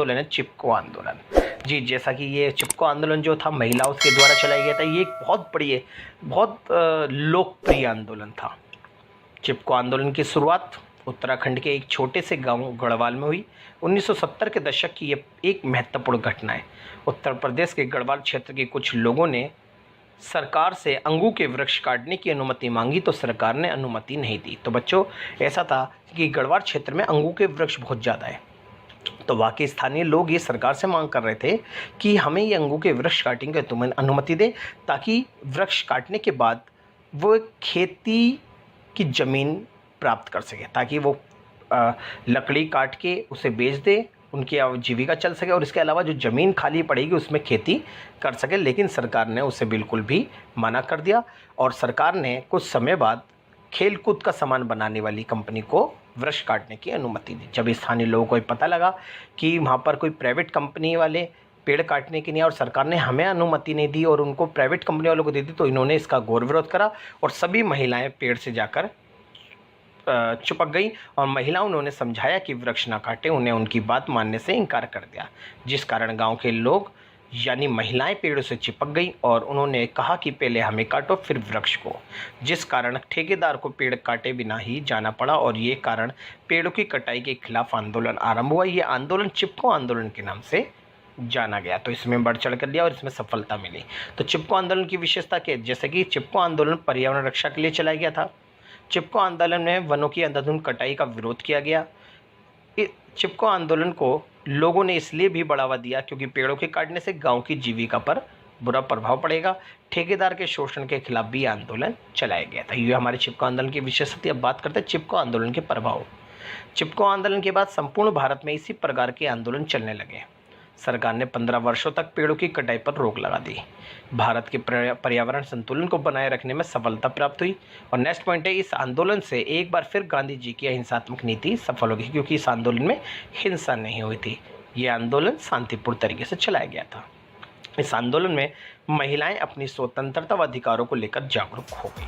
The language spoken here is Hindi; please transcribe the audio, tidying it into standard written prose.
आंदोलन है चिपको आंदोलन। जी, जैसा कि ये चिपको आंदोलन जो था महिलाओं के द्वारा चलाया गया था, ये एक बहुत बड़ी बहुत लोकप्रिय आंदोलन था। चिपको आंदोलन की शुरुआत उत्तराखंड के एक छोटे से गांव गढ़वाल में हुई। 1970 के दशक की ये एक महत्वपूर्ण घटना है। उत्तर प्रदेश के गढ़वाल क्षेत्र के कुछ लोगों ने सरकार से अंगू के वृक्ष काटने की अनुमति मांगी तो सरकार ने अनुमति नहीं दी। तो बच्चों, ऐसा था कि गढ़वाल क्षेत्र में अंगू के वृक्ष बहुत ज़्यादा है, तो वहाँ के स्थानीय लोग ये सरकार से मांग कर रहे थे कि हमें ये अंगू के वृक्ष काटने की तुम्हें अनुमति दे, ताकि वृक्ष काटने के बाद वो खेती की ज़मीन प्राप्त कर सके, ताकि वो लकड़ी काट के उसे बेच दे, उनकी आजीविका चल सके, और इसके अलावा जो ज़मीन खाली पड़ेगी उसमें खेती कर सके। लेकिन सरकार ने उसे बिल्कुल भी मना कर दिया, और सरकार ने कुछ समय बाद खेलकूद का सामान बनाने वाली कंपनी को वृक्ष काटने की अनुमति दी। जब स्थानीय लोगों को पता लगा कि वहाँ पर कोई प्राइवेट कंपनी वाले पेड़ काटने की नहीं, और सरकार ने हमें अनुमति नहीं दी और उनको प्राइवेट कंपनी वालों को दे दी, तो इन्होंने इसका घोर विरोध करा और सभी महिलाएं पेड़ से जाकर चिपक गई, और महिलाओं उन्होंने समझाया कि वृक्ष ना काटे, उन्हें उनकी बात मानने से इनकार कर दिया, जिस कारण गांव के लोग यानी महिलाएं पेड़ों से चिपक गई और उन्होंने कहा कि पहले हमें काटो फिर वृक्ष को, जिस कारण ठेकेदार को पेड़ काटे बिना ही जाना पड़ा, और ये कारण पेड़ों की कटाई के खिलाफ आंदोलन आरंभ हुआ। ये आंदोलन चिपको आंदोलन के नाम से जाना गया। तो इसमें बढ़ चढ़ कर दिया और इसमें सफलता मिली। तो चिपको आंदोलन की विशेषता क्या है? जैसे कि चिपको आंदोलन पर्यावरण रक्षा के लिए चलाया गया था। चिपको आंदोलन में वनों की अंधाधुंध कटाई का विरोध किया गया। चिपको आंदोलन को लोगों ने इसलिए भी बढ़ावा दिया क्योंकि पेड़ों के काटने से गांव की जीविका पर बुरा प्रभाव पड़ेगा। ठेकेदार के शोषण के खिलाफ भी आंदोलन चलाया गया था। ये हमारे चिपको आंदोलन की विशेषता। अब बात करते हैं चिपको आंदोलन के प्रभाव। चिपको आंदोलन के बाद संपूर्ण भारत में इसी प्रकार के आंदोलन चलने लगे। सरकार ने 15 वर्षों तक पेड़ों की कटाई पर रोक लगा दी। भारत के पर्यावरण संतुलन को बनाए रखने में सफलता प्राप्त हुई। और नेक्स्ट पॉइंट है, इस आंदोलन से एक बार फिर गांधी जी की अहिंसात्मक नीति सफल हो गई, क्योंकि इस आंदोलन में हिंसा नहीं हुई थी। ये आंदोलन शांतिपूर्ण तरीके से चलाया गया था। इस आंदोलन में महिलाएं अपनी स्वतंत्रता व अधिकारों को लेकर जागरूक हो गई।